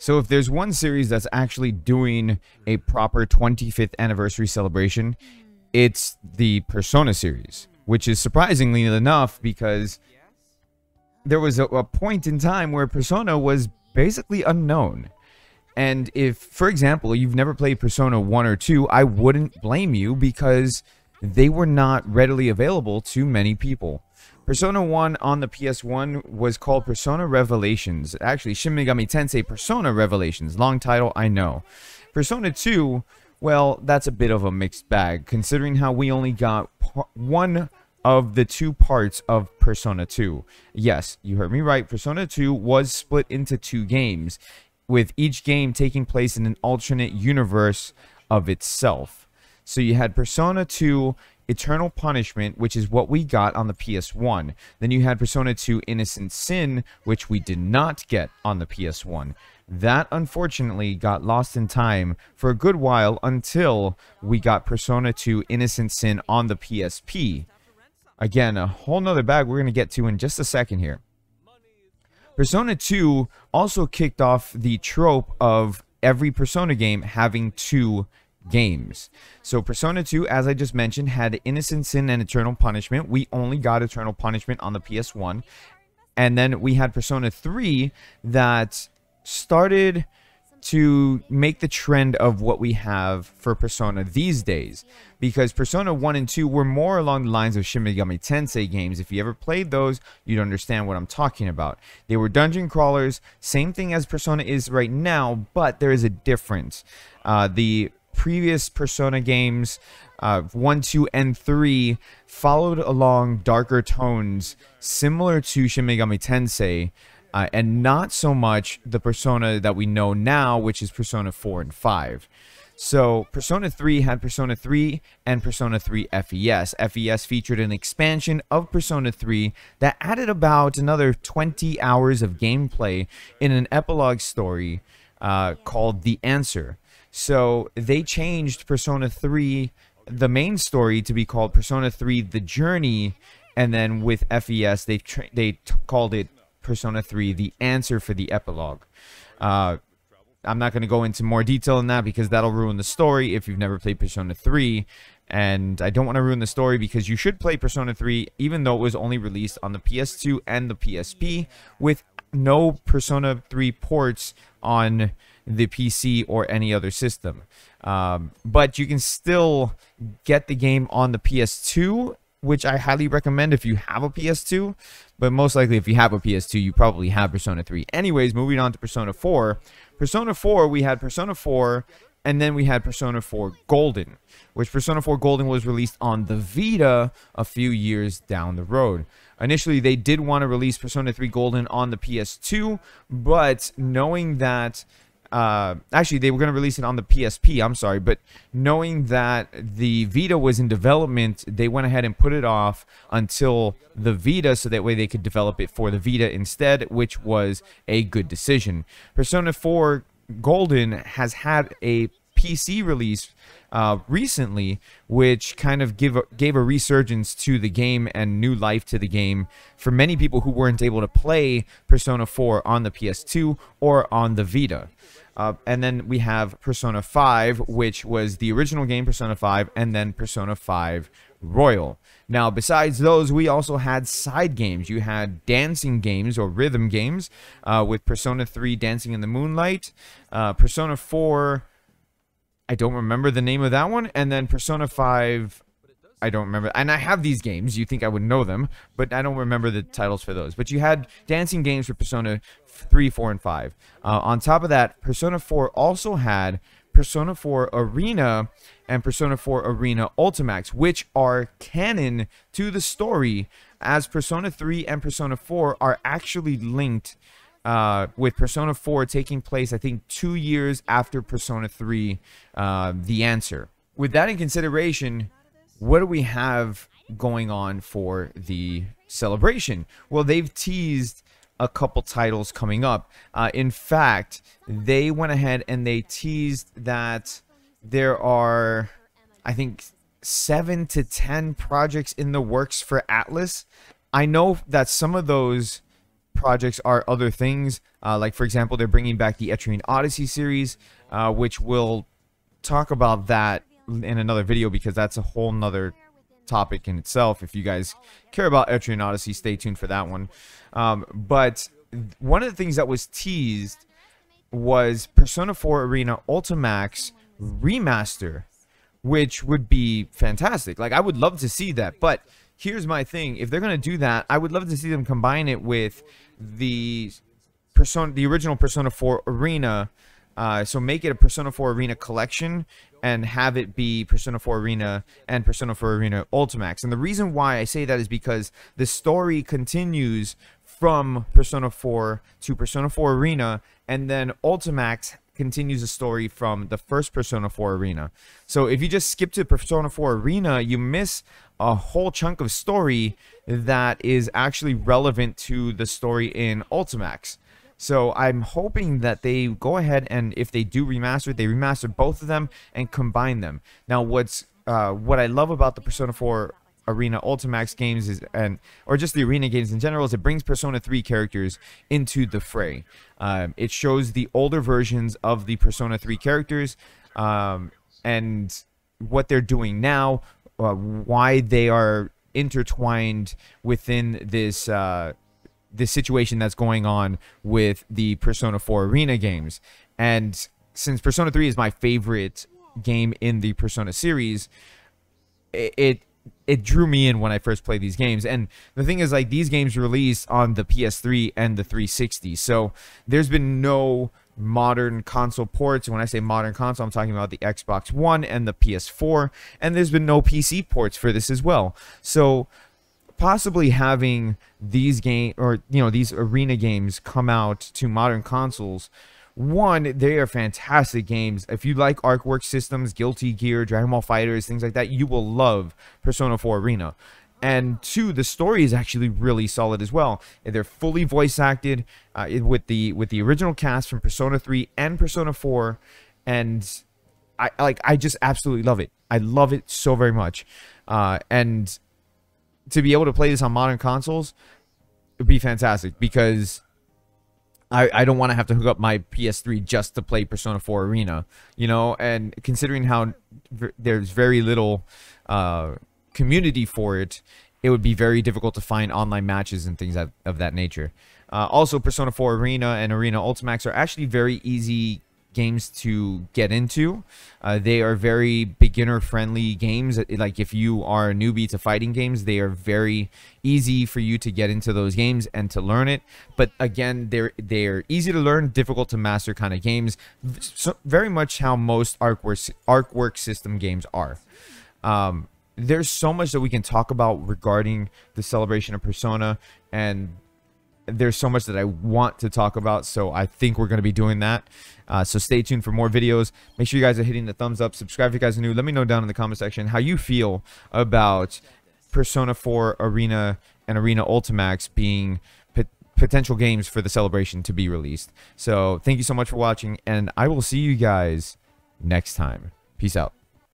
So if there's one series that's actually doing a proper 25th anniversary celebration, it's the Persona series, which is surprisingly enough because there was a point in time where Persona was basically unknown. And if, for example, you've never played Persona 1 or 2, I wouldn't blame you because they were not readily available to many people. Persona 1 on the PS1 was called Persona Revelations. Actually, Shin Megami Tensei Persona Revelations. Long title, I know. Persona 2, well, that's a bit of a mixed bag, considering how we only got one of the two parts of Persona 2. Yes, you heard me right. Persona 2 was split into two games, with each game taking place in an alternate universe of itself. So you had Persona 2 Eternal Punishment, which is what we got on the PS1. Then you had Persona 2 Innocent Sin, which we did not get on the PS1. That, unfortunately, got lost in time for a good while until we got Persona 2 Innocent Sin on the PSP. Again, a whole nother bag we're going to get to in just a second here. Persona 2 also kicked off the trope of every Persona game having two games. So Persona 2, as I just mentioned, had Innocent Sin and Eternal Punishment. We only got Eternal Punishment on the PS1. And then we had Persona 3 that started to make the trend of what we have for Persona these days. Because Persona 1 and 2 were more along the lines of Shin Megami Tensei games. If you ever played those, you'd understand what I'm talking about. They were dungeon crawlers, same thing as Persona is right now, but there is a difference. The previous Persona games, 1, 2, and 3, followed along darker tones similar to Shin Megami Tensei, and not so much the Persona that we know now, which is Persona 4 and 5. So Persona 3 had Persona 3 and Persona 3 FES. FES featured an expansion of Persona 3 that added about another 20 hours of gameplay in an epilogue story called The Answer. So they changed Persona 3, the main story, to be called Persona 3 The Journey, and then with FES they called it Persona 3 The Answer for the epilogue. I'm not going to go into more detail in that because that'll ruin the story if you've never played Persona 3. And I don't want to ruin the story because you should play Persona 3 even though it was only released on the PS2 and the PSP with no Persona 3 ports on the PC or any other system. But you can still get the game on the PS2, which I highly recommend if you have a PS2. But most likely if you have a PS2, you probably have Persona 3. Anyways, moving on to Persona 4. Persona 4, we had Persona 4, and then we had Persona 4 Golden, which Persona 4 Golden was released on the Vita a few years down the road. Initially, they did want to release Persona 3 Golden on the PS2, but knowing that actually, they were going to release it on the PSP, I'm sorry, but knowing that the Vita was in development, they went ahead and put it off until the Vita, so that way they could develop it for the Vita instead, which was a good decision. Persona 4 Golden has had a PC release recently, which kind of gave a resurgence to the game and new life to the game for many people who weren't able to play Persona 4 on the PS2 or on the Vita. And then we have Persona 5, which was the original game, Persona 5, and then Persona 5 Royal. Now, besides those, we also had side games. You had dancing games or rhythm games with Persona 3 Dancing in the Moonlight, Persona 4, I don't remember the name of that one, and then Persona 5, I don't remember. And I have these games. You think I would know them, but I don't remember the titles for those. But you had dancing games for Persona 3, 4, and 5. On top of that, Persona 4 also had Persona 4 Arena and Persona 4 Arena Ultimax, which are canon to the story, as Persona 3 and Persona 4 are actually linked, with Persona 4 taking place, I think, 2 years after Persona 3, The Answer. With that in consideration, what do we have going on for the celebration? Well, they've teased a couple titles coming up. In fact, they went ahead and they teased that there are, I think, 7 to 10 projects in the works for Atlas. I know that some of those projects are other things. Like, for example, they're bringing back the Etrian Odyssey series, which we'll talk about that in another video because that's a whole nother topic in itself. If you guys care about Etrian Odyssey, stay tuned for that one. But one of the things that was teased was Persona 4 Arena Ultimax Remaster, which would be fantastic. Like, I would love to see that, but here's my thing. If they're going to do that, I would love to see them combine it with the original Persona 4 Arena. So make it a Persona 4 Arena collection and have it be Persona 4 Arena and Persona 4 Arena Ultimax. And the reason why I say that is because the story continues from Persona 4 to Persona 4 Arena, and then Ultimax continues the story from the first Persona 4 Arena. So if you just skip to Persona 4 Arena, you miss a whole chunk of story that is actually relevant to the story in Ultimax. So I'm hoping that they go ahead and if they do remaster, they remaster both of them and combine them. Now, what I love about the Persona 4 Arena Ultimax games is, or just the Arena games in general, is it brings Persona 3 characters into the fray. It shows the older versions of the Persona 3 characters and what they're doing now, why they are intertwined within this this situation that's going on with the Persona 4 Arena games. And since Persona 3 is my favorite game in the Persona series, it drew me in when I first played these games. And the thing is, like, these games released on the PS3 and the 360, so there's been no modern console ports. When I say modern console, I'm talking about the Xbox One and the PS4, and there's been no PC ports for this as well. So possibly having these these Arena games come out to modern consoles, one, they are fantastic games. If you like Artwork systems, Guilty Gear, Dragon Ball FighterZ, things like that, you will love Persona 4 Arena. And two, the story is actually really solid as well. They're fully voice acted with the original cast from Persona 3 and Persona 4, and I just absolutely love it. I love it so very much. And to be able to play this on modern consoles would be fantastic, because I don't want to have to hook up my PS3 just to play Persona 4 Arena, you know, and considering how there's very little community for it, it would be very difficult to find online matches and things of that nature. Also, Persona 4 Arena and Arena Ultimax are actually very easy games to get into. They are very beginner friendly games. Like, if you are a newbie to fighting games, they are very easy for you to get into those games and to learn it. But again, they're easy to learn, difficult to master kind of games. So very much how most artwork system games are. There's so much that we can talk about regarding the celebration of Persona, and there's so much that I want to talk about, so I think we're going to be doing that. So stay tuned for more videos. Make sure you guys are hitting the thumbs up. Subscribe if you guys are new. Let me know down in the comment section how you feel about Persona 4 Arena and Arena Ultimax being potential games for the celebration to be released. So thank you so much for watching, and I will see you guys next time. Peace out.